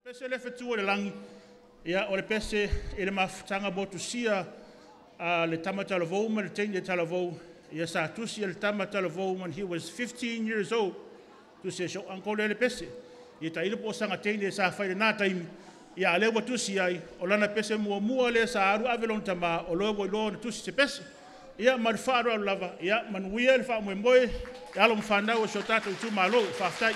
Pese le fetua le langi, ia o le pese e le mafutanga botu sia le tama talavou ma le teine talavou, ia sa tusi le tama talavou when he was 15 years old, tusi e so anko le pese, ia ta ilo po sanga teine sa whaile nā taimi, ia ale wa tusi ai, o lana pese mua le sa aru avelon tama, o loa wa ilo na tusi se pese, ia marifaro au lava, ia manuia le wha moe, ia alo mwhanau o so tata utu malo, whaftai.